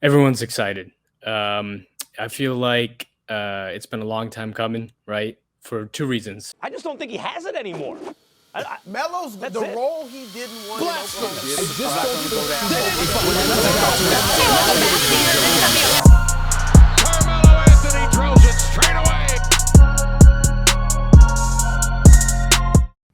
Everyone's excited. I feel like it's been a long time coming, right? For two reasons. I just don't think he has it anymore. Melo's the it. role he didn't want in Oklahoma City. Carmelo Anthony drills it straight away.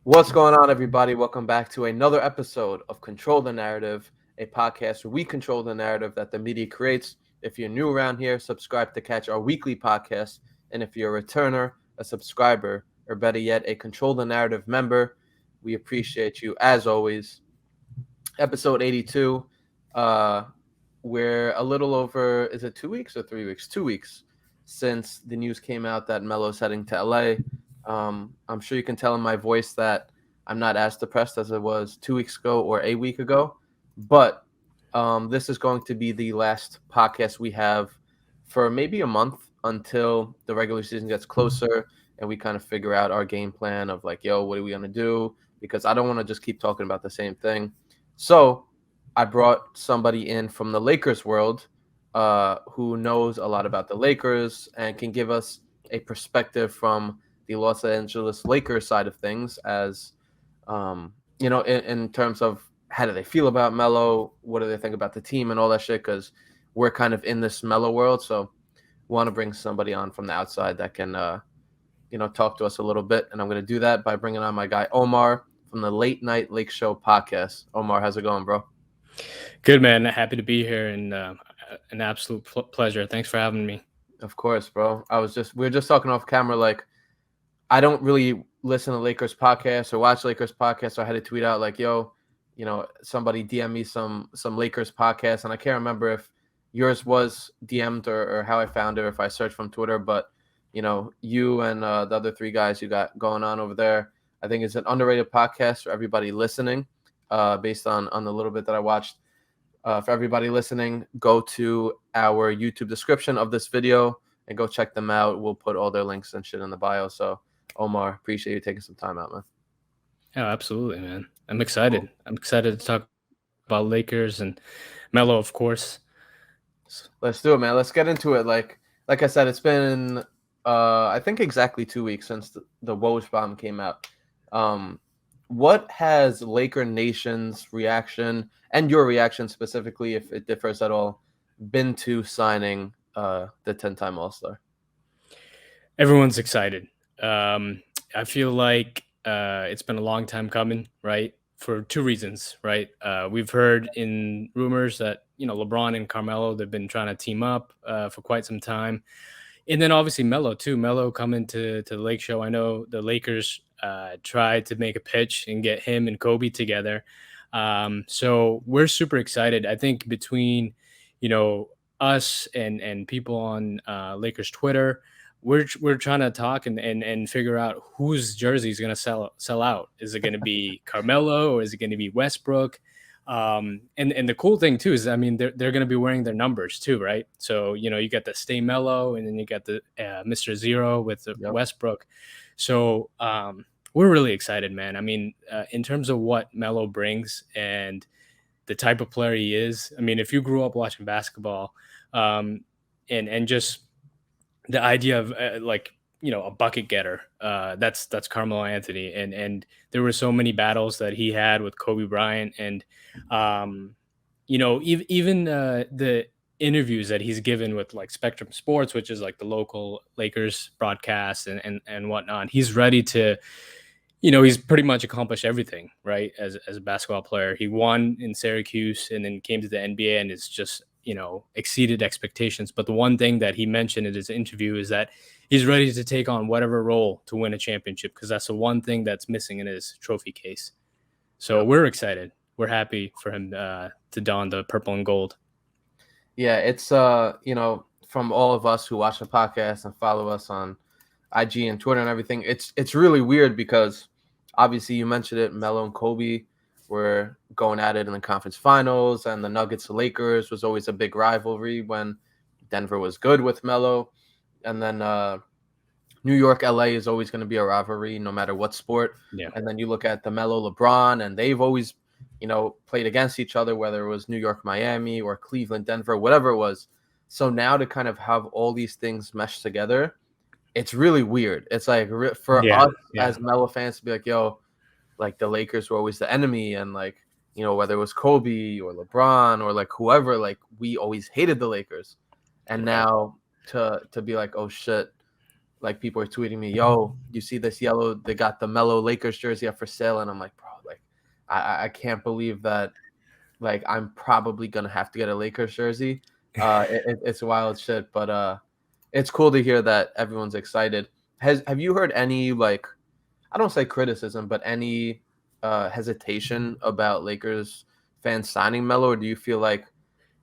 What's going on, everybody? Welcome back to another episode of Control the Narrative, a podcast where we control the narrative that the media creates. If you're new around here, subscribe to catch our weekly podcast. And if you're a returner, a subscriber, or better yet, a Control the Narrative member, we appreciate you as always. Episode 82. We're a little over, is it 2 weeks or 3 weeks? 2 weeks since the news came out that Melo's heading to LA. I'm sure you can tell in my voice that I'm not as depressed as I was 2 weeks ago or a week ago, but this is going to be the last podcast we have for maybe a month until the regular season gets closer and we kind of figure out our game plan of like, yo, what are we going to do? Because I don't want to just keep talking about the same thing. So I brought somebody in from the Lakers world who knows a lot about the Lakers and can give us a perspective from the Los Angeles Lakers side of things as, in terms of how do they feel about Melo? What do they think about the team and all that shit? Because we're kind of in this Melo world. So we want to bring somebody on from the outside that can, talk to us a little bit. And I'm going to do that by bringing on my guy, Omar, from the Late Night Lake Show podcast. Omar, how's it going, bro? Good, man. Happy to be here and an absolute pleasure. Thanks for having me. Of course, bro. We were just talking off camera. Like, I don't really listen to Lakers podcasts or watch Lakers podcasts. So I had to tweet out like, yo, somebody DM me some Lakers podcasts. And I can't remember if yours was DM'd or how I found it, or if I searched from Twitter. But, you and the other three guys you got going on over there, I think it's an underrated podcast for everybody listening, based on the little bit that I watched. For everybody listening, go to our YouTube description of this video and go check them out. We'll put all their links and shit in the bio. So, Omar, appreciate you taking some time out, man. Oh, absolutely, man. I'm excited. Cool. I'm excited to talk about Lakers and Melo, of course. Let's do it, man. Let's get into it. Like I said, it's been, I think, exactly 2 weeks since the Woj bomb came out. What has Laker Nation's reaction, and your reaction specifically, if it differs at all, been to signing the 10-time All-Star? Everyone's excited. I feel like it's been a long time coming, right? For two reasons, right? We've heard in rumors that, LeBron and Carmelo, they've been trying to team up for quite some time. And then obviously Melo too. Melo coming to the Lake Show. I know the Lakers tried to make a pitch and get him and Kobe together. So we're super excited. I think between, us and people on Lakers Twitter, we're trying to talk and figure out whose jersey is going to sell out. Is it going to be Carmelo or is it going to be Westbrook? And the cool thing too is, I mean, they're going to be wearing their numbers too, right? So, you got the Stay Mellow and then you got the Mr. Zero with the Westbrook. So we're really excited, man. I mean, in terms of what Melo brings and the type of player he is, I mean, if you grew up watching basketball and just the idea of a bucket getter, that's Carmelo Anthony. And there were so many battles that he had with Kobe Bryant. And, even the interviews that he's given with like Spectrum Sports, which is like the local Lakers broadcast and whatnot, he's ready to, he's pretty much accomplished everything, right? As a basketball player, he won in Syracuse and then came to the NBA and is just, exceeded expectations. But the one thing that he mentioned in his interview is that he's ready to take on whatever role to win a championship, because that's the one thing that's missing in his trophy case. So we're excited. We're happy for him to don the purple and gold. Yeah, it's, from all of us who watch the podcast and follow us on IG and Twitter and everything, it's really weird because obviously you mentioned it, Melo and Kobe were going at it in the conference finals, and the Nuggets Lakers was always a big rivalry when Denver was good with Melo. And then New York, LA is always going to be a rivalry no matter what sport. Yeah. And then you look at the Melo LeBron, and they've always played against each other, whether it was New York, Miami, or Cleveland, Denver, whatever it was. So now to kind of have all these things meshed together, it's really weird. It's like for us as Melo fans to be like, yo, like the Lakers were always the enemy, and like, whether it was Kobe or LeBron or like whoever, like we always hated the Lakers. And now to be like, oh shit, like people are tweeting me, yo, you see this yellow, they got the Melo Lakers jersey up for sale. And I'm like, bro, like I can't believe that, like I'm probably gonna have to get a Lakers jersey. It's wild shit, but it's cool to hear that everyone's excited. Have you heard any, like, I don't say criticism, but any hesitation about Lakers fans signing Melo? Or do you feel like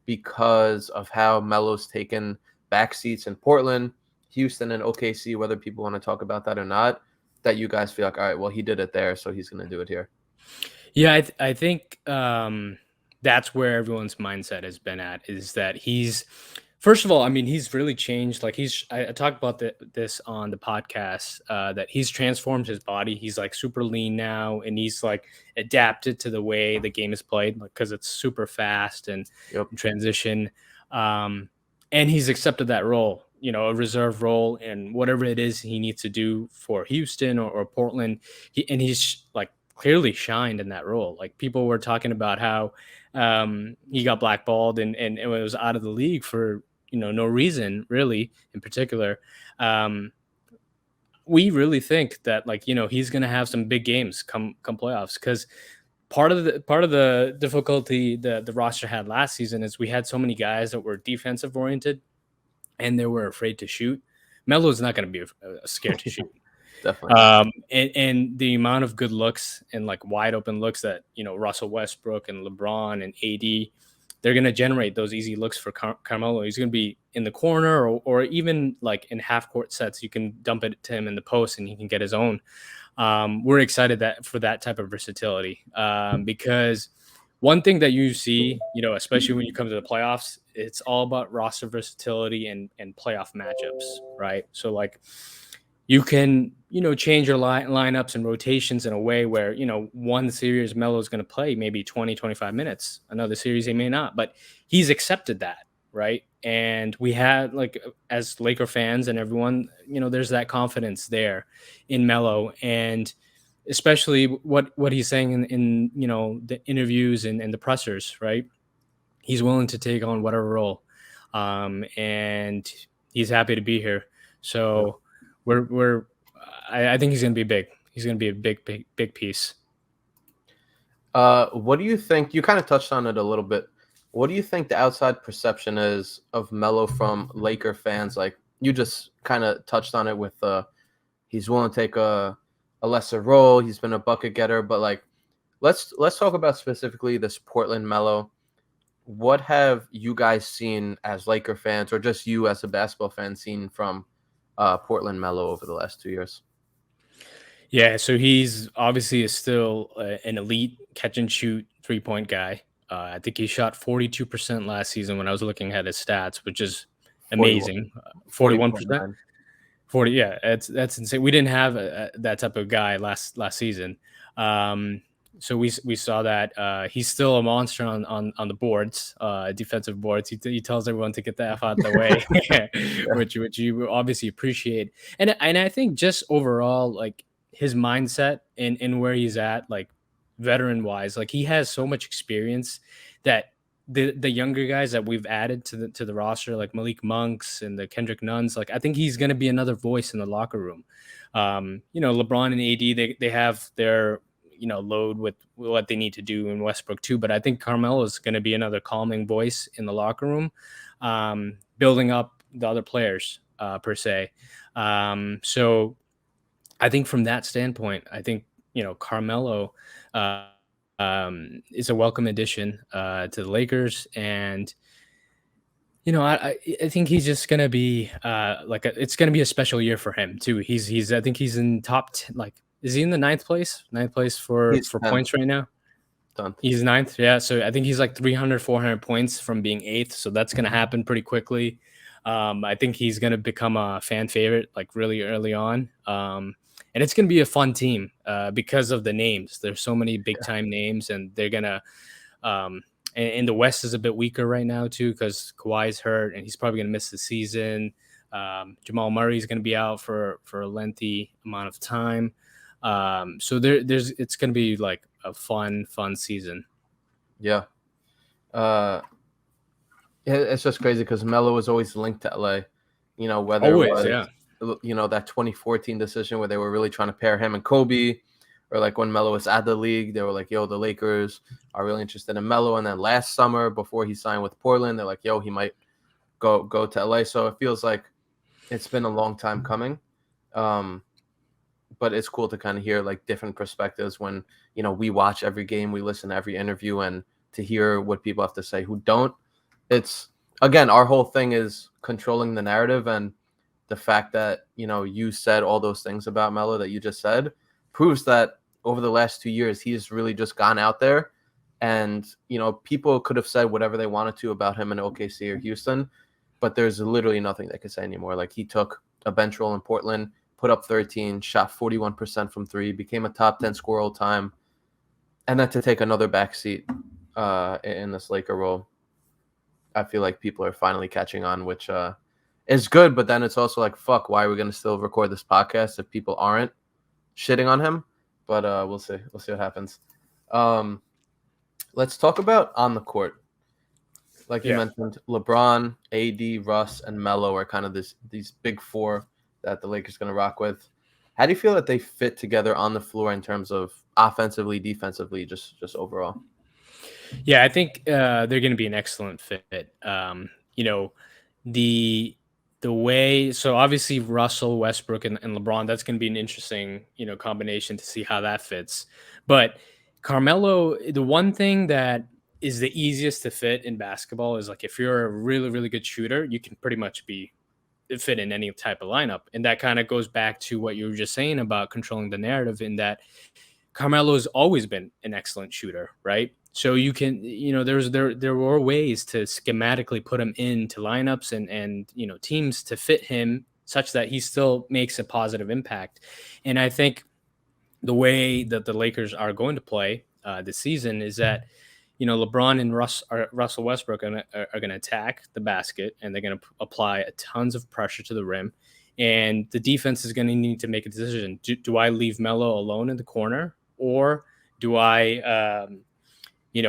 because of how Melo's taken back seats in Portland, Houston, and OKC, whether people want to talk about that or not, that you guys feel like, all right, well, he did it there, so he's going to do it here? Yeah, I think that's where everyone's mindset has been at, is that he's, first of all, I mean, he's really changed. Like I talked about this on the podcast, that he's transformed his body. He's like super lean now, and he's like adapted to the way the game is played, like, because it's super fast and transition. And he's accepted that role, a reserve role, and whatever it is he needs to do for Houston or Portland. He's like clearly shined in that role. Like people were talking about how he got blackballed and it was out of the league for no reason really in particular. We really think that, like, he's going to have some big games come playoffs, because part of the difficulty the roster had last season is we had so many guys that were defensive oriented and they were afraid to shoot. Melo's not going to be scared to shoot. Definitely. And the amount of good looks and like wide open looks that Russell Westbrook and LeBron and AD, they're going to generate those easy looks for Carmelo. He's going to be in the corner or even like in half court sets. You can dump it to him in the post and he can get his own. We're excited for that type of versatility, because one thing that you see, especially when you come to the playoffs, it's all about roster versatility and playoff matchups, right? So like you can, change your lineups and rotations in a way where, one series Melo is going to play maybe 20, 25 minutes. Another series he may not, but he's accepted that, right? And we had, like, as Laker fans and everyone, there's that confidence there in Melo, and especially what he's saying in the interviews and the pressers, right? He's willing to take on whatever role, and he's happy to be here. So I think he's going to be big. He's going to be a big piece. What do you think? You kind of touched on it a little bit. What do you think the outside perception is of Melo from Laker fans? Like you just kind of touched on it with he's willing to take a lesser role. He's been a bucket getter, but like let's talk about specifically this Portland Melo. What have you guys seen as Laker fans, or just you as a basketball fan, seen from Portland Melo over the last 2 years? Yeah, so he's obviously still an elite catch and shoot 3-point guy. I think he shot 42% last season when I was looking at his stats, which is amazing. 41%. 40, yeah, that's insane. We didn't have that type of guy last season. So we saw that he's still a monster on the boards, defensive boards. He tells everyone to get the F out of the way, which you obviously appreciate. And I think just overall, like his mindset and where he's at, like veteran wise, like he has so much experience that the younger guys that we've added to the roster, like Malik Monks and the Kendrick Nuns, like I think he's going to be another voice in the locker room. LeBron and AD, they have their load with what they need to do in Westbrook too, but I think Carmelo is going to be another calming voice in the locker room, building up the other players per se. So I think from that standpoint, I think Carmelo is a welcome addition to the Lakers, and I think he's just gonna be it's gonna be a special year for him too. I think he's in top 10, like, is he in the ninth place for points right now? Done. He's ninth. Yeah. So I think he's like 300, 400 points from being eighth. So that's going to happen pretty quickly. I think he's going to become a fan favorite like really early on. And it's going to be a fun team because of the names. There's so many big time names, and they're going to, and the West is a bit weaker right now too, because Kawhi's hurt and he's probably going to miss the season. Jamal Murray is going to be out for a lengthy amount of time. So it's going to be like a fun season. Yeah. It's just crazy because Melo was always linked to LA, whether Always, it was, yeah. That 2014 decision where they were really trying to pair him and Kobe, or like when Melo was at the league, they were like, yo, the Lakers are really interested in Melo. And then last summer before he signed with Portland, they're like, yo, he might go to LA. So it feels like it's been a long time coming. But it's cool to kind of hear like different perspectives when, we watch every game, we listen to every interview, and to hear what people have to say who don't. It's, again, our whole thing is controlling the narrative, and the fact that, you said all those things about Melo that you just said proves that over the last 2 years, he's really just gone out there, and, people could have said whatever they wanted to about him in OKC or Houston, but there's literally nothing they could say anymore. Like, he took a bench role in Portland, put up 13, shot 41% from three, became a top 10 scorer all time, and then to take another backseat in this Laker role. I feel like people are finally catching on, which is good, but then it's also like, fuck, why are we going to still record this podcast if people aren't shitting on him? But we'll see. We'll see what happens. Let's talk about on the court. Like you mentioned, LeBron, AD, Russ, and Melo are kind of these big four that the Lakers going to rock with. How do you feel that they fit together on the floor in terms of offensively, defensively, just overall? Yeah, I think they're going to be an excellent fit. The way, so obviously Russell, Westbrook, and LeBron, that's going to be an interesting, combination to see how that fits. But Carmelo, the one thing that is the easiest to fit in basketball is like if you're a really, really good shooter, you can pretty much fit in any type of lineup. And that kind of goes back to what you were just saying about controlling the narrative, in that Carmelo has always been an excellent shooter, right? So you can, there were ways to schematically put him into lineups and teams to fit him such that he still makes a positive impact. And I think the way that the Lakers are going to play this season is that, LeBron and Russell Westbrook are going to attack the basket, and they're going to apply tons of pressure to the rim. And the defense is going to need to make a decision. Do I leave Melo alone in the corner, or do I,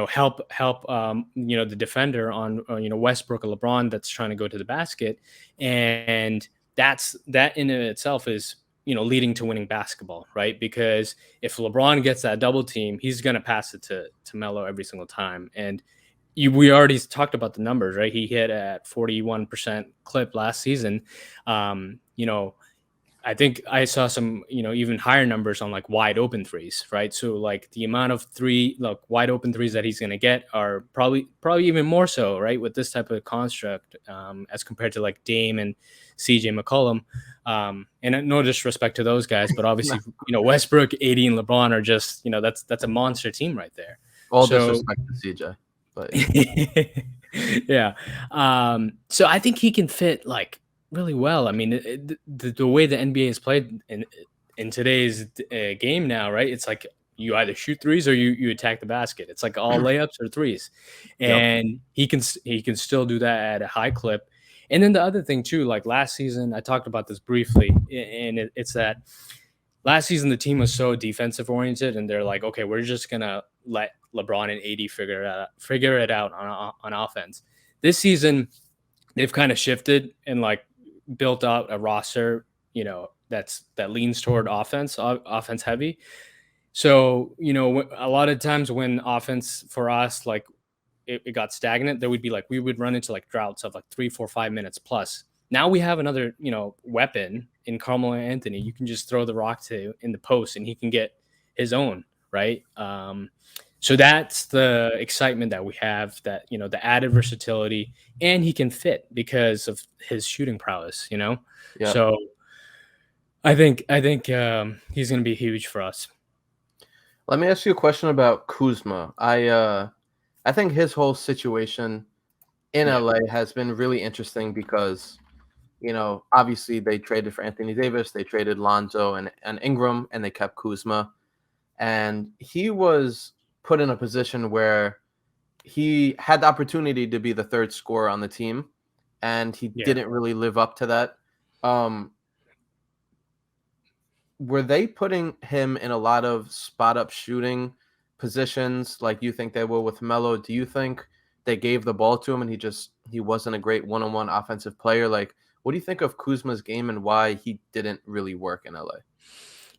help the defender on Westbrook or LeBron that's trying to go to the basket? And that in itself is leading to winning basketball, right? Because if LeBron gets that double team, he's going to pass it to Melo every single time. And we already talked about the numbers, right? He hit at 41% clip last season. I think I saw some, even higher numbers on like wide open threes, right? So like the amount of wide open threes that he's going to get are probably even more so, right? With this type of construct as compared to like Dame and CJ McCollum. And no disrespect to those guys, but obviously, Westbrook, AD, and LeBron are just, that's a monster team right there. All disrespect to CJ, but yeah. So I think he can fit like really well. I mean, the way the NBA is played in today's game now, right? It's like you either shoot threes or you attack the basket. It's like all layups or threes, and he can still do that at a high clip. And then the other thing too, like last season, I talked about this briefly, and it's that last season the team was so defensive oriented, and they're like, okay, we're just gonna let LeBron and AD figure it out on offense. This season, they've kind of shifted and like built out a roster, that leans toward offense heavy. So, a lot of times when offense for us, like it got stagnant, there would be like, we would run into like droughts of like 3, 4, 5 minutes plus. Now we have another, weapon in Carmelo Anthony. You can just throw the rock in the post and he can get his own, right? So that's the excitement that we have, that, the added versatility, and he can fit because of his shooting prowess, Yeah. So I think he's going to be huge for us. Let me ask you a question about Kuzma. I think his whole situation in Yeah. LA has been really interesting because, obviously they traded for Anthony Davis, they traded Lonzo and Ingram, and they kept Kuzma. And he was put in a position where he had the opportunity to be the third scorer on the team, and he Yeah. didn't really live up to that. Were they putting him in a lot of spot up shooting positions like you think they will with Melo? Do you think they gave the ball to him and he wasn't a great one-on-one offensive player? Like, what do you think of Kuzma's game and why he didn't really work in LA?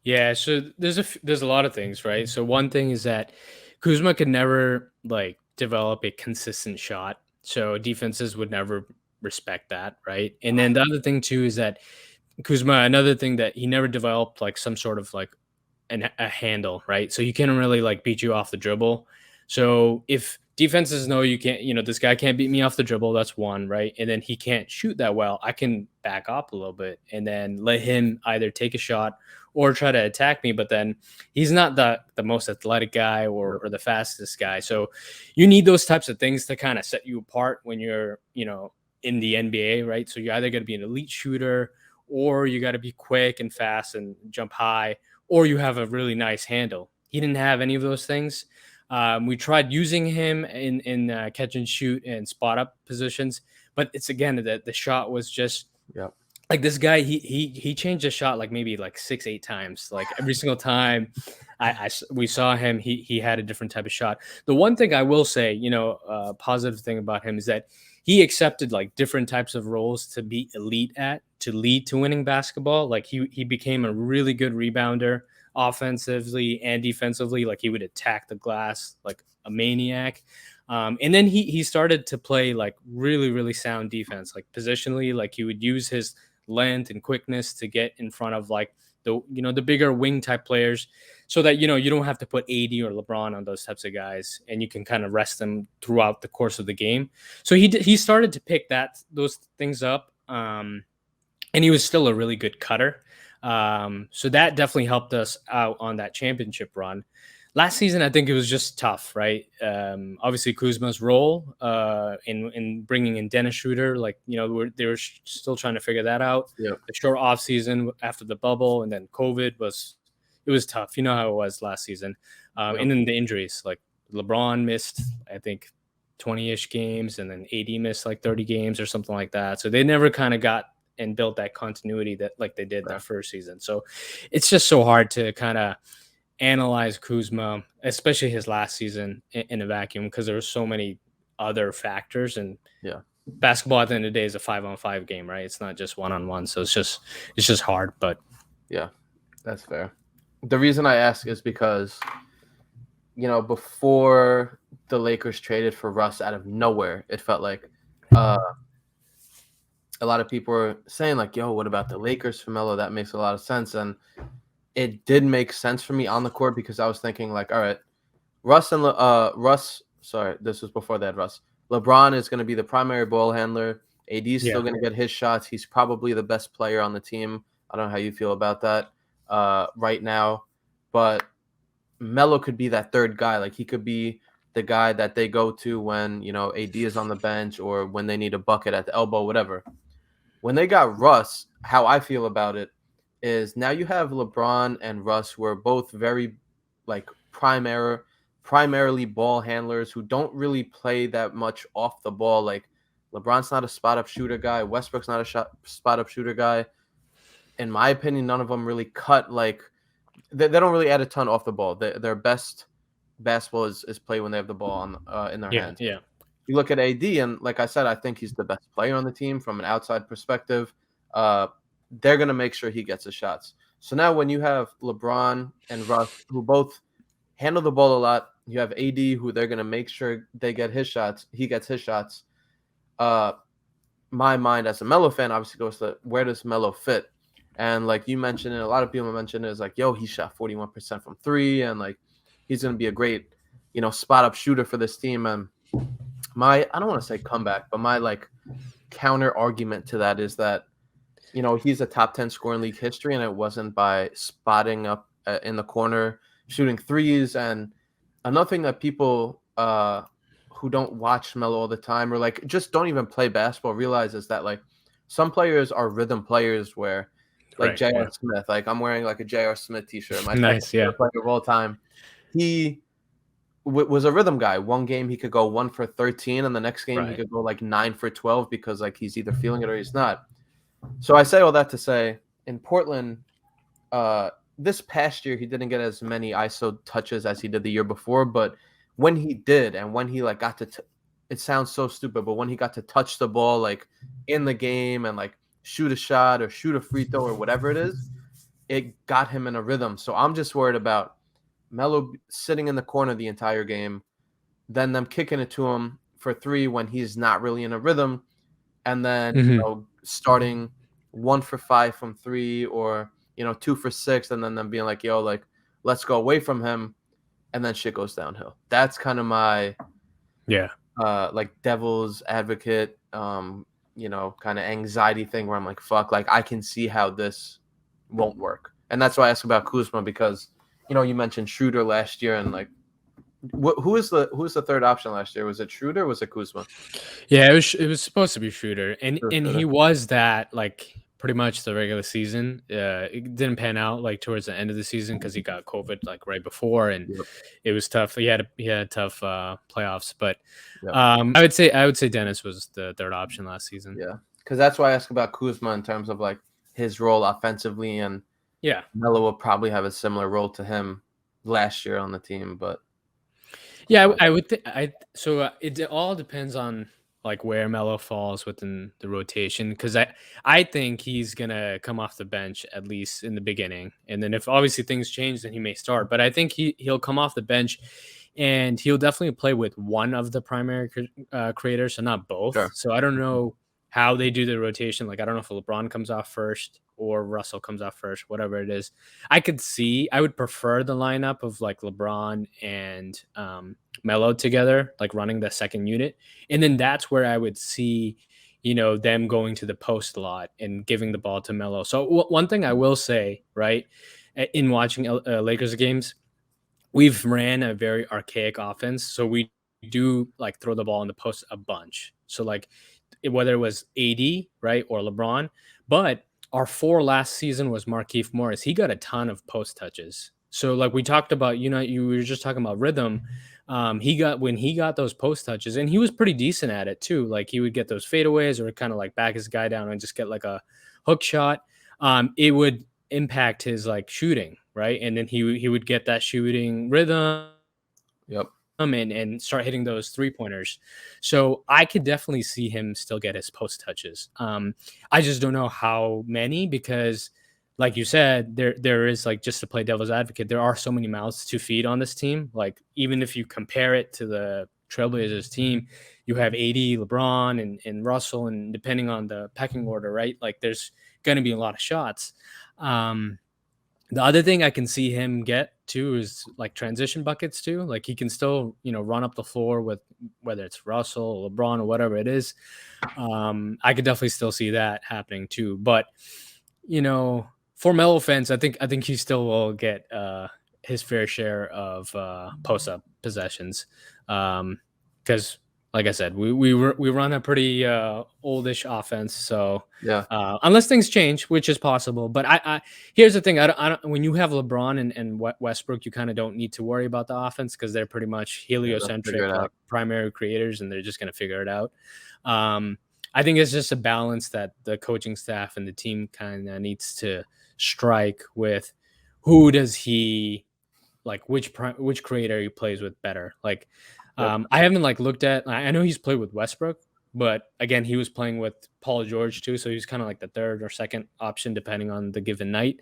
Yeah, so there's a lot of things, right? So one thing is that Kuzma could never like develop a consistent shot. So defenses would never respect that, right? And then the other thing too is that Kuzma, another thing that he never developed like some sort of like a handle, right? So he can't really like beat you off the dribble. So if defenses know you can't, this guy can't beat me off the dribble, that's one, right? And then he can't shoot that well, I can back up a little bit and then let him either take a shot or try to attack me. But then he's not the most athletic guy or the fastest guy. So you need those types of things to kind of set you apart when you're, in the NBA, right? So you either got to be an elite shooter or you got to be quick and fast and jump high, or you have a really nice handle. He didn't have any of those things. We tried using him in catch and shoot and spot up positions, but it's again that the shot was just Yeah. like this guy. He changed the shot like maybe like 6-8 times. Like every single time we saw him, he had a different type of shot. The one thing I will say, positive thing about him is that he accepted like different types of roles to be elite at, to lead to winning basketball. Like he became a really good rebounder offensively and defensively. Like he would attack the glass like a maniac. And then he started to play like really, really sound defense, like positionally, like he would use his length and quickness to get in front of like the bigger wing type players so that, you don't have to put AD or LeBron on those types of guys and you can kind of rest them throughout the course of the game. So he started to pick those things up. And he was still a really good cutter. So that definitely helped us out on that championship run. Last season, I think it was just tough, right? Obviously, Kuzma's role in bringing in Dennis Schroeder, like they were still trying to figure that out. Yeah. The short off season after the bubble, and then COVID was tough. You know how it was last season, and then the injuries. Like LeBron missed, I think, 20-ish games, and then AD missed like 30 games or something like that. So they never kind of got and built that continuity that like they did that first season. So it's just so hard to kind of analyze Kuzma, especially his last season in a vacuum, because there were so many other factors. And basketball at the end of the day is a 5-on-5 game, right? It's not just 1-on-1. So it's just hard. But yeah, that's fair. The reason I ask is because, before the Lakers traded for Russ out of nowhere, it felt like a lot of people were saying like, yo, what about the Lakers for Melo? That makes a lot of sense. And it did make sense for me on the court because I was thinking like, all right, this was before they had Russ. LeBron is going to be the primary ball handler. AD's still going to get his shots. He's probably the best player on the team. I don't know how you feel about that right now. But Melo could be that third guy. Like he could be the guy that they go to when, AD is on the bench or when they need a bucket at the elbow, whatever. When they got Russ, how I feel about it is now you have LeBron and Russ who are both very like primarily ball handlers who don't really play that much off the ball. Like LeBron's not a spot up shooter guy. Westbrook's not a spot up shooter guy. In my opinion, none of them really cut like they don't really add a ton off the ball. Their best basketball is played when they have the ball in their hands. Yeah. You look at AD, and like I said, I think he's the best player on the team from an outside perspective. They're going to make sure he gets his shots. So now when you have LeBron and Russ, who both handle the ball a lot, you have AD, who they're going to make sure they get his shots. He gets his shots. My mind as a Melo fan obviously goes to where does Melo fit? And like you mentioned, and a lot of people mentioned, is like, yo, he shot 41% from three, and like he's going to be a great, spot up shooter for this team. And I don't want to say comeback, but my like counter argument to that is that, he's a top 10 scorer in league history, and it wasn't by spotting up in the corner, shooting threes. And another thing that people who don't watch Melo all the time or like just don't even play basketball realize is that like some players are rhythm players where like Right. J.R. Yeah. Smith, like I'm wearing like a J.R. Smith t-shirt, my Nice. Yeah. favorite player of all time. He was a rhythm guy. One game he could go 1 for 13, and the next game he Right. could go like 9 for 12 because like he's either feeling it or he's not. So I say all that to say in Portland, this past year he didn't get as many ISO touches as he did the year before, but when he did, and when he like got to, it sounds so stupid, but when he got to touch the ball like in the game and like shoot a shot or shoot a free throw or whatever it is, it got him in a rhythm. So I'm just worried about Melo sitting in the corner the entire game, then them kicking it to him for three when he's not really in a rhythm, and then starting 1 for 5 from three or 2 for 6, and then them being like, yo, like let's go away from him, and then shit goes downhill. That's kind of my like devil's advocate, kind of anxiety thing where I'm like, fuck, like I can see how this won't work. And that's why I asked about Kuzma, because you mentioned Schroeder last year, and like who was the third option last year? Was it Schroeder or was it Kuzma? Yeah, it was supposed to be Schroeder, and Schroeder. he was that like pretty much the regular season. It didn't pan out like towards the end of the season because he got COVID like right before, and it was tough. He had tough playoffs, but I would say Dennis was the third option last season. Yeah, because that's why I asked about Kuzma in terms of like his role offensively, and Melo will probably have a similar role to him last year on the team, but. Yeah, I would think. So it all depends on like where Melo falls within the rotation, because I think he's gonna come off the bench at least in the beginning, and then if obviously things change, then he may start. But I think he'll come off the bench, and he'll definitely play with one of the primary creators, so not both. Sure. So I don't know how they do the rotation. Like I don't know if LeBron comes off first or Russell comes off first, whatever it is. I would prefer the lineup of like LeBron and Melo together, like running the second unit. And then that's where I would see, them going to the post a lot and giving the ball to Melo. So one thing I will say, right, in watching Lakers games, we've ran a very archaic offense. So we do like throw the ball in the post a bunch. So like whether it was AD, right, or LeBron, but our 4 last season was Markieff Morris. He got a ton of post touches. So like we talked about, you were just talking about rhythm. When he got those post touches, and he was pretty decent at it too. Like he would get those fadeaways or kind of like back his guy down and just get like a hook shot. It would impact his like shooting, right? And then he would get that shooting rhythm. Yep. And start hitting those 3-pointers. So I could definitely see him still get his post touches. I just don't know how many, because like you said, there is like, just to play devil's advocate, there are so many mouths to feed on this team. Like even if you compare it to the Trailblazers team, you have AD, LeBron, and Russell, and depending on the pecking order, right? Like there's going to be a lot of shots. The other thing I can see him get too is like transition buckets too. Like he can still, run up the floor with whether it's Russell or LeBron or whatever it is. I could definitely still see that happening too. But, for Melo fans, I think he still will get his fair share of post up possessions. Because like I said, we run a pretty oldish offense, so unless things change, which is possible. But I here's the thing: I don't when you have LeBron and Westbrook, you kind of don't need to worry about the offense because they're pretty much heliocentric, like primary creators, and they're just going to figure it out. I think it's just a balance that the coaching staff and the team kind of needs to strike with. Who does he like? Which creator he plays with better? Like. I haven't like looked at. I know he's played with Westbrook, but again, he was playing with Paul George too, so he's kind of like the third or second option depending on the given night.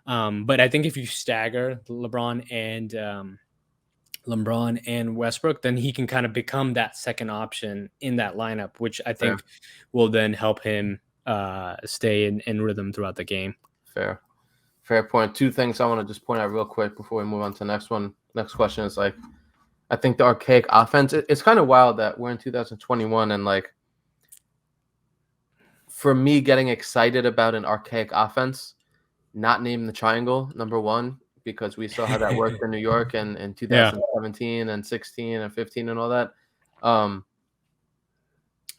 But I think if you stagger LeBron and Westbrook, then he can kind of become that second option in that lineup, which I think will then help him stay in rhythm throughout the game. Fair point. 2 things I want to just point out real quick before we move on to the next one. Next question is like, I think the archaic offense, it's kind of wild that we're in 2021 and like for me getting excited about an archaic offense, not named the triangle, number one, because we saw how that worked in New York and in Yeah. 2017 and 16 and 15 and all that.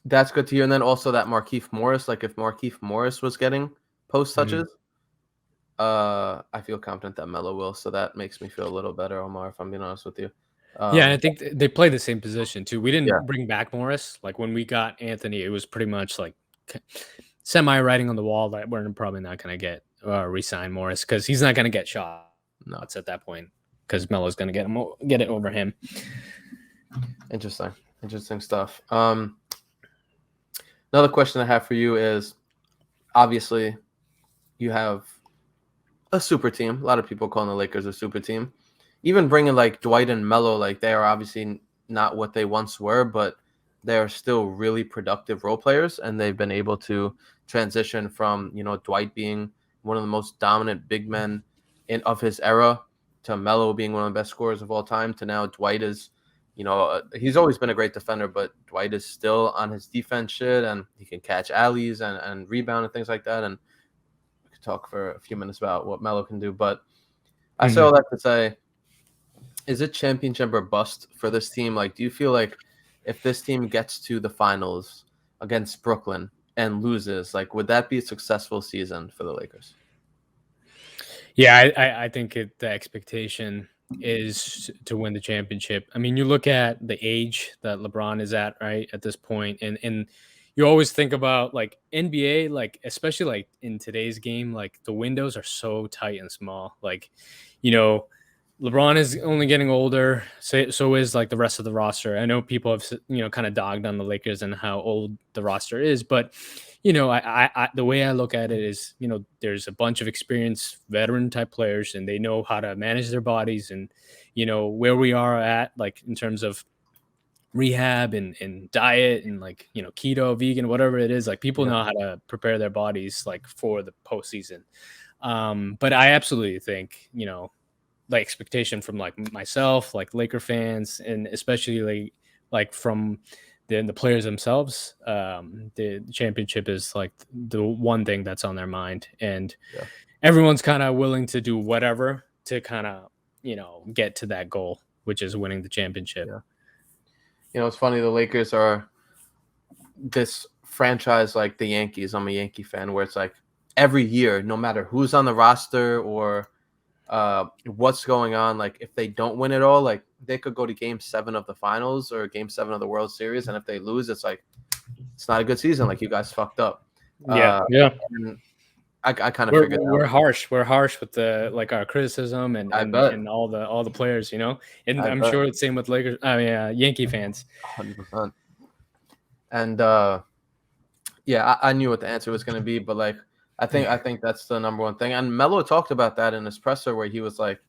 That's good to hear. And then also that Markieff Morris, like if Markieff Morris was getting post touches, I feel confident that Melo will. So that makes me feel a little better, Omar, if I'm being honest with you. Yeah, and I think they play the same position too. We didn't Yeah. bring back Morris. Like when we got Anthony, it was pretty much like semi writing on the wall that we're probably not going to get re-sign Morris because he's not going to get shots at that point because Melo's going to get it over him. Interesting stuff. Another question I have for you is, obviously, you have a super team. A lot of people calling the Lakers a super team. Even bringing like Dwight and Melo, like they are obviously not what they once were, but they are still really productive role players, and they've been able to transition from, Dwight being one of the most dominant big men of his era to Melo being one of the best scorers of all time to now Dwight is, he's always been a great defender, but Dwight is still on his defense shit, and he can catch alleys and rebound and things like that. And we could talk for a few minutes about what Melo can do, but I say all that to say, is it championship or bust for this team? Like, do you feel like if this team gets to the finals against Brooklyn and loses, like, would that be a successful season for the Lakers? Yeah, I think the expectation is to win the championship. I mean, you look at the age that LeBron is at, right, at this point, and you always think about like NBA, like especially like in today's game, like the windows are so tight and small. Like, LeBron is only getting older, so is like the rest of the roster. I know people have kind of dogged on the Lakers and how old the roster is, but I the way I look at it is, there's a bunch of experienced veteran type players, and they know how to manage their bodies, and where we are at like in terms of rehab and diet and like keto, vegan, whatever it is. Like people know how to prepare their bodies like for the postseason. But I absolutely think the expectation from like myself, like Laker fans, and especially like from the players themselves, the championship is like the one thing that's on their mind, and everyone's kind of willing to do whatever to kind of get to that goal, which is winning the championship. It's funny, the Lakers are this franchise like the Yankees. I'm a Yankee fan, where it's like every year, no matter who's on the roster or what's going on, like if they don't win it all, like they could go to game 7 of the finals or game 7 of the World Series, and if they lose, it's like it's not a good season, like you guys fucked up. And I kind of figured we're harsh with the like our criticism and all the players, and I'm sure it's same with Lakers, Yankee fans. 100%. And I knew what the answer was going to be, but like I think that's the number one thing. And Melo talked about that in his presser, where he was like,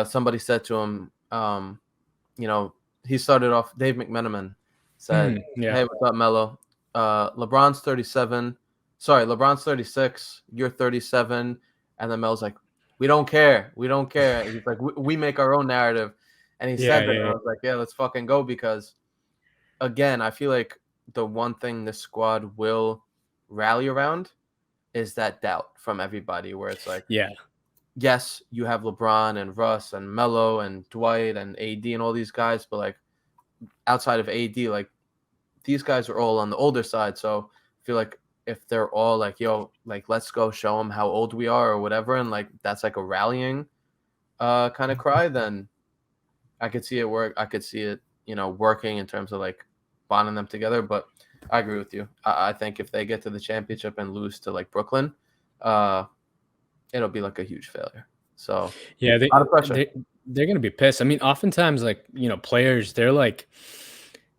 somebody said to him, he started off, Dave McMenamin said, "Hey, what's up, Melo? LeBron's 37. Sorry, LeBron's 36. You're 37." And then Melo's like, we don't care. And he's like, we make our own narrative. And he said that, and I was like, yeah, let's fucking go. Because, again, I feel like the one thing this squad will rally around is that doubt from everybody, where it's like, yes, you have LeBron and Russ and Melo and Dwight and AD and all these guys, but like outside of AD, like these guys are all on the older side. So I feel like if they're all like, yo, like let's go show them how old we are or whatever, and like that's like a rallying kind of cry, then I could see it work. I could see it, working in terms of like bonding them together. But I agree with you. I think if they get to the championship and lose to like Brooklyn, it'll be like a huge failure. So yeah, a lot of pressure. They're gonna be pissed. I mean, oftentimes like players, they're like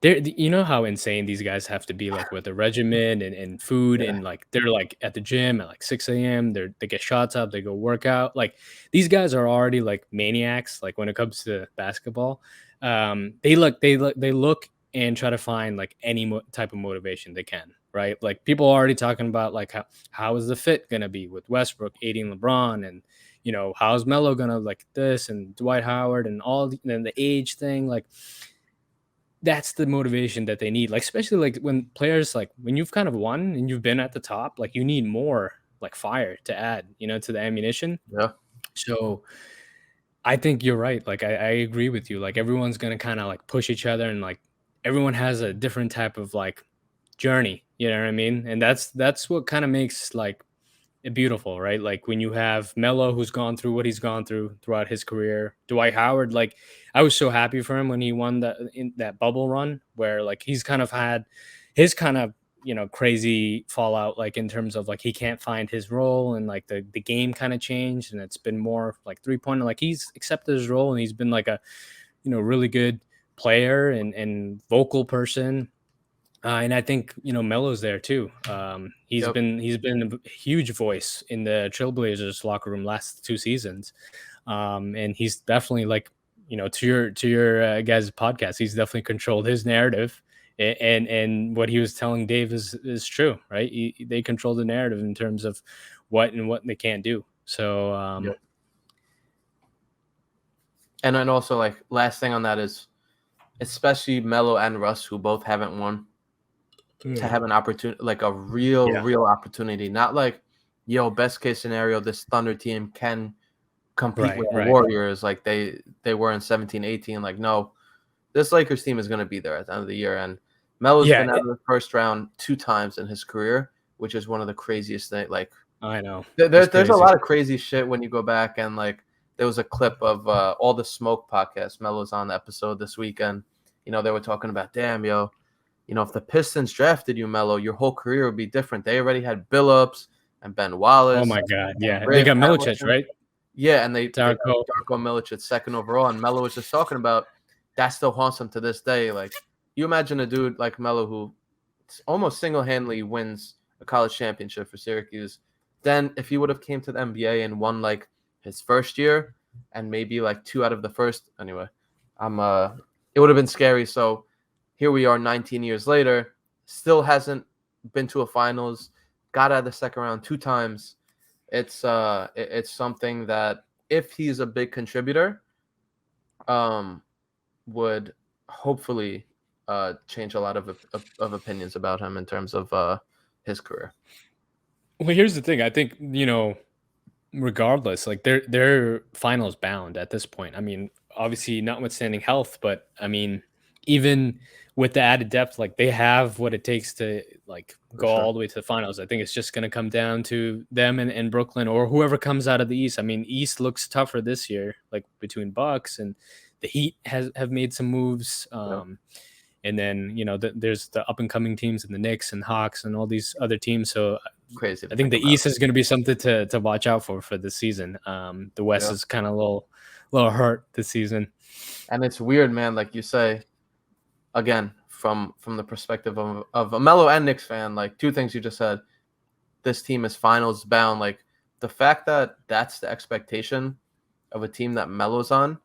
how insane these guys have to be, like with the regimen and food, and like they're like at the gym at like 6 a.m. They get shots up, they go work out. Like these guys are already like maniacs. Like when it comes to basketball, they look and try to find like any type of motivation they can, right? Like people are already talking about like how is the fit gonna be with Westbrook, AD, and LeBron, and how's Melo gonna like this, and Dwight Howard, and and the age thing. Like that's the motivation that they need. Like especially like when players, like when you've kind of won and you've been at the top, like you need more like fire to add, to the ammunition. So I think you're right. Like I agree with you. Like everyone's gonna kind of like push each other, and like everyone has a different type of like journey. You know what I mean? And that's what kind of makes like beautiful, right? Like when you have Melo, who's gone through what he's gone through throughout his career. Dwight Howard, like I was so happy for him when he won that in that bubble run, where like he's kind of had his kind of crazy fallout, like in terms of like he can't find his role, and like the game kind of changed, and it's been more like 3 pointer. Like he's accepted his role, and he's been like a really good player and vocal person. And I think Melo's there too. He's Yep. been a huge voice in the Trailblazers locker room last 2 seasons, and he's definitely like to your guys' podcast. He's definitely controlled his narrative, and what he was telling Dave is true, right? They control the narrative in terms of what they can't do. So Yep. And then also, like, last thing on that is, especially Melo and Russ, who both haven't won, to have an opportunity, like a real opportunity, not like, best case scenario, this Thunder team can compete with the Warriors like they were in 17-18. Like, no, this Lakers team is going to be there at the end of the year. And Melo's been out of the first round 2 times in his career, which is one of the craziest things. Like, I know there's a lot of crazy shit when you go back, and like there was a clip of All the Smoke podcast. Melo's on the episode this weekend. They were talking about, damn, if the Pistons drafted you, Melo, your whole career would be different. They already had Billups and Ben Wallace. Oh my God, yeah, they got Milicic, right? Yeah, and they Darko Milicic second overall, and Melo was just talking about that still haunts him to this day. Like, you imagine a dude like Melo who almost single-handedly wins a college championship for Syracuse. Then if he would have came to the NBA and won like his first year and maybe like 2 out of the first, anyway, it would have been scary. So here we are 19 years later, still hasn't been to a finals, got out of the second round 2 times. It's something that, if he's a big contributor, would hopefully change a lot of opinions about him in terms of his career. Well, here's the thing. I think, regardless, like they're finals bound at this point. I mean, obviously notwithstanding health, but I mean, even with the added depth, like they have what it takes to like go all the way to the finals. I think it's just going to come down to them and Brooklyn, or whoever comes out of the East. I mean, East looks tougher this year, like between Bucks and the Heat have made some moves. And then, there's the up and coming teams and the Knicks and Hawks and all these other teams. So crazy. I think the East is going to be something to watch out for this season. The West is kind of a little hurt this season. And it's weird, man. Like you say, again, from the perspective of a Melo and Knicks fan, like 2 things you just said. This team is finals bound. Like, the fact that that's the expectation of a team that Melo's on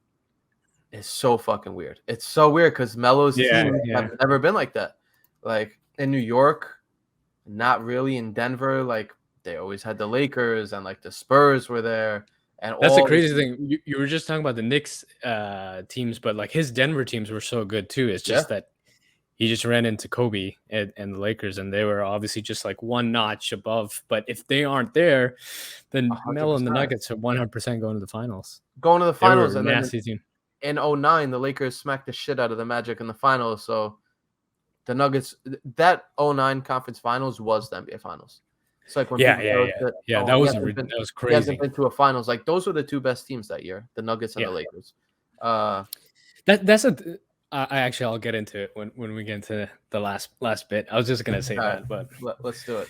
is so fucking weird. It's so weird because Melo's teams have never been like that. Like in New York, not really. In Denver, like they always had the Lakers, and like the Spurs were there. And that's the crazy thing. You were just talking about the Knicks teams, but like his Denver teams were so good too. It's just that he just ran into Kobe and the Lakers, and they were obviously just like one notch above. But if they aren't there, then 100%. Melo and the Nuggets are 100% going to the finals. Going to the finals, and nasty team. In 2009, the Lakers smacked the shit out of the Magic in the finals. So the Nuggets, that 2009 conference finals was the NBA finals. It's like when that was crazy. He hasn't been to a finals. Like, those were the 2 best teams that year, the Nuggets and the Lakers. I'll get into it when we get into the last bit. I was just gonna say that, but let's do it.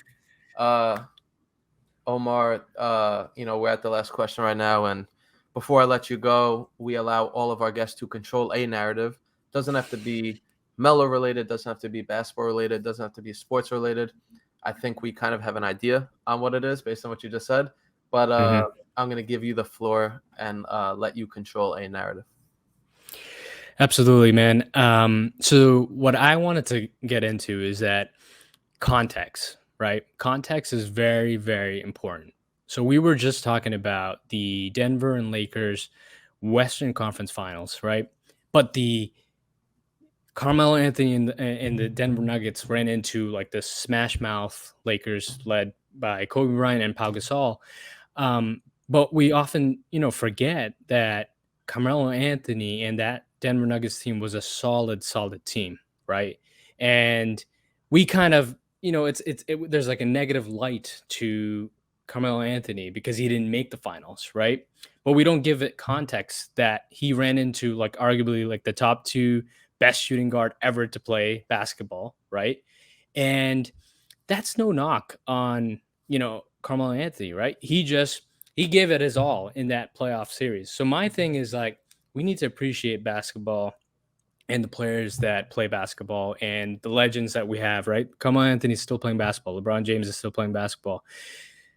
Omar, we're at the last question right now, and before I let you go, we allow all of our guests to control a narrative. Doesn't have to be Melo related, doesn't have to be basketball related, doesn't have to be sports related. I think we kind of have an idea on what it is based on what you just said, but I'm going to give you the floor and let you control a narrative. Absolutely, man. So what I wanted to get into is that context, right? Context is very, very important. So we were just talking about the Denver and Lakers Western Conference Finals, right? But the Carmelo Anthony and the Denver Nuggets ran into like the smash mouth Lakers led by Kobe Bryant and Pau Gasol. But we often, forget that Carmelo Anthony and that Denver Nuggets team was a solid team, right? And we kind of, there's like a negative light to Carmelo Anthony because he didn't make the finals, right? But we don't give it context that he ran into like arguably like the top two best shooting guard ever to play basketball, right? And that's no knock on, Carmelo Anthony, right? He gave it his all in that playoff series. So my thing is like we need to appreciate basketball and the players that play basketball and the legends that we have, right? Carmelo Anthony's still playing basketball. LeBron James is still playing basketball.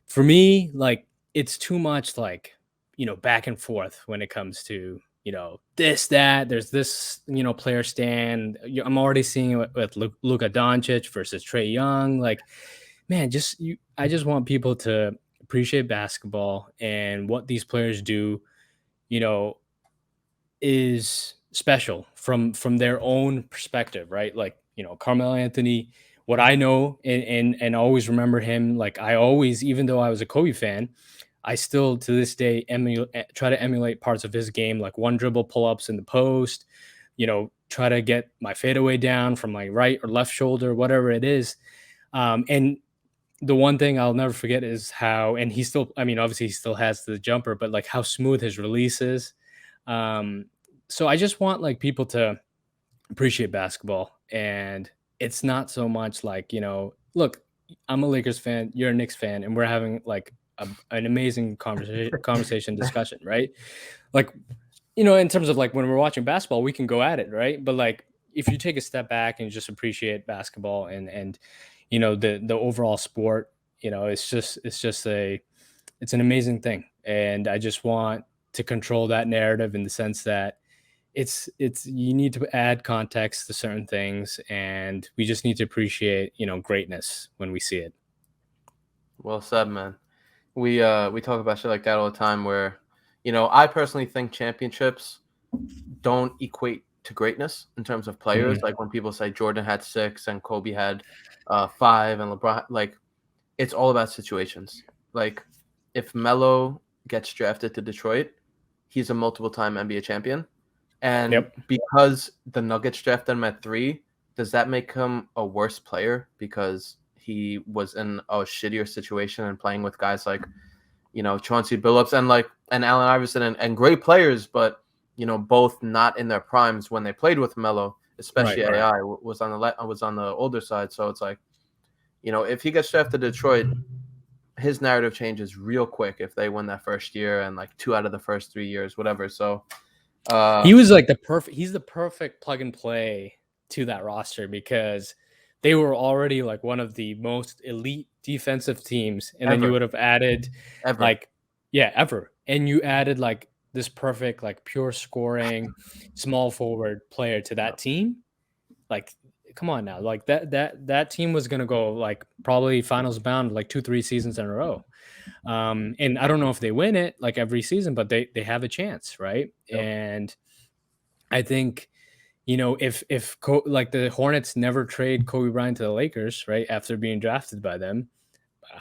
For me, like it's too much like, back and forth when it comes to, this, that, there's this, player stand. I'm already seeing it with Luka Doncic versus Trae Young. Like, man, I just want people to appreciate basketball and what these players do, you know, is special from their own perspective, right? Like, Carmelo Anthony, what I know and always remember him, like I always, even though I was a Kobe fan, I still to this day try to emulate parts of his game, like one dribble pull-ups in the post, try to get my fadeaway down from my right or left shoulder, whatever it is. And the one thing I'll never forget is how, and he still, I mean, obviously he still has the jumper, but like how smooth his release is. Um, so I just want like people to appreciate basketball, and it's not so much like, look, I'm a Lakers fan, you're a Knicks fan, and we're having like an amazing conversation discussion, right? Like, in terms of like when we're watching basketball, we can go at it, right? But like if you take a step back and just appreciate basketball and the overall sport, it's an amazing thing. And I just want to control that narrative in the sense that it's you need to add context to certain things, and we just need to appreciate, greatness when we see it. Well said, man. We talk about shit like that all the time where, I personally think championships don't equate to greatness in terms of players. Like when people say Jordan had 6 and Kobe had 5 and LeBron, like it's all about situations. Like if Melo gets drafted to Detroit, he's a multiple-time NBA champion. And Yep. because the Nuggets drafted him at 3, does that make him a worse player because he was in a shittier situation and playing with guys like, Chauncey Billups and Allen Iverson and great players, but both not in their primes when they played with Melo, especially Right. AI was on the older side. So it's like, if he gets drafted to Detroit, his narrative changes real quick if they win that first year and like 2 out of the first 3 years, whatever. So He was like he's the perfect plug and play to that roster because they were already like one of the most elite defensive teams. And then you would have added ever. And you added like this perfect, like pure scoring, small forward player to that team. Like, come on now. Like that team was going to go like probably finals bound like 2-3 seasons in a row. And I don't know if they win it like every season, but they have a chance, right? Yep. And I think, if like the Hornets never trade Kobe Bryant to the Lakers, right, after being drafted by them,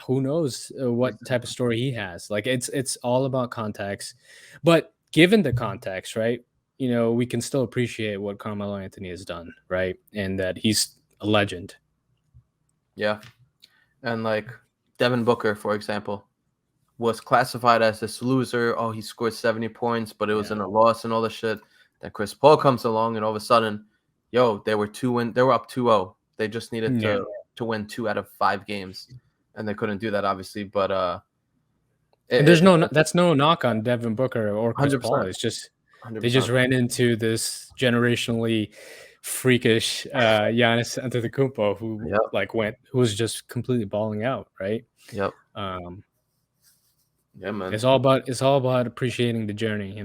who knows what type of story he has. Like it's all about context. But given the context, right, we can still appreciate what Carmelo Anthony has done, right, and that he's a legend. Yeah, and like Devin Booker, for example, was classified as this loser. Oh, he scored 70 points, but it was in a loss and all this shit. Then Chris Paul comes along, and all of a sudden, they were up 2-0. They just needed to win 2 out of 5 games, and they couldn't do that, obviously. But there's that's no knock on Devin Booker or Chris 100%. Paul. It's just 100%. They just ran into this generationally freakish Giannis Antetokounmpo who who was just completely balling out, right? Yep. Yeah, man. It's all about appreciating the journey,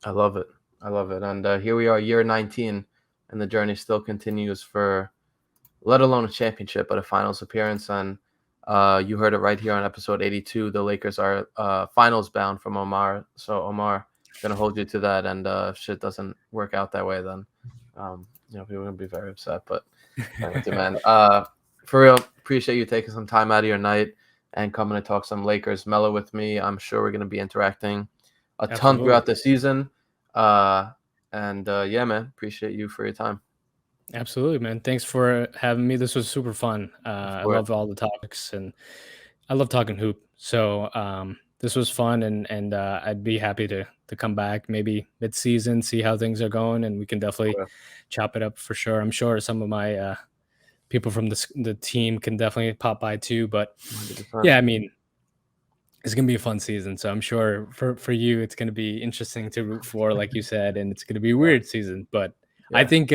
I love it. And here we are, year 19, and the journey still continues for, let alone a championship, but a finals appearance. And you heard it right here on episode 82. The Lakers are finals bound from Omar. So Omar, gonna hold you to that. And if shit doesn't work out that way, then people are gonna be very upset. But man, for real, appreciate you taking some time out of your night. and coming to talk some Lakers. Melo with me. I'm sure we're going to be interacting a ton Absolutely. throughout the season. Yeah, man, appreciate you for your time. Absolutely, man. Thanks for having me. This was super fun. I course. love all the topics, and I love talking hoop. So this was fun, and I'd be happy to come back maybe mid-season, see how things are going, and we can definitely Sure. chop it up for sure. I'm sure some of my people from the team can definitely pop by too. But 100%. yeah, I mean, it's gonna be a fun season. So I'm sure for you, it's gonna be interesting to root for, like you said, and it's gonna be a weird season. But I Yeah. think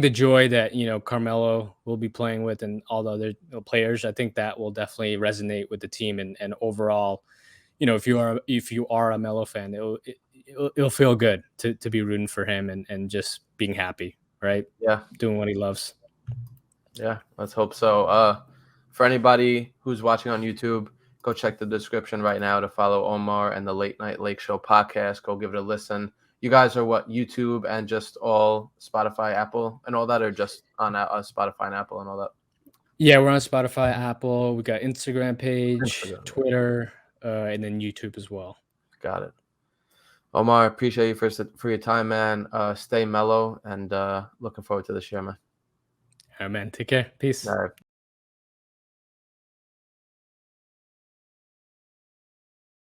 the joy that Carmelo will be playing with and all the other players, I think that will definitely resonate with the team and overall, if you are a Melo fan, it'll feel good to be rooting for him and just being happy, right? Yeah. Doing what he loves. Yeah, let's hope so. For anybody who's watching on YouTube, go check the description right now to follow Omar and the Late Night Lake Show podcast. Go give it a listen. You guys are what, YouTube and just all Spotify, Apple, and all that, or just on Spotify and Apple and all that? Yeah, we're on Spotify, Apple. We got Instagram page, Instagram. Twitter, and then YouTube as well. Got it. Omar, appreciate you for your time, man. Stay mellow, and looking forward to this year, man. All right, man. Take care. Peace. All right.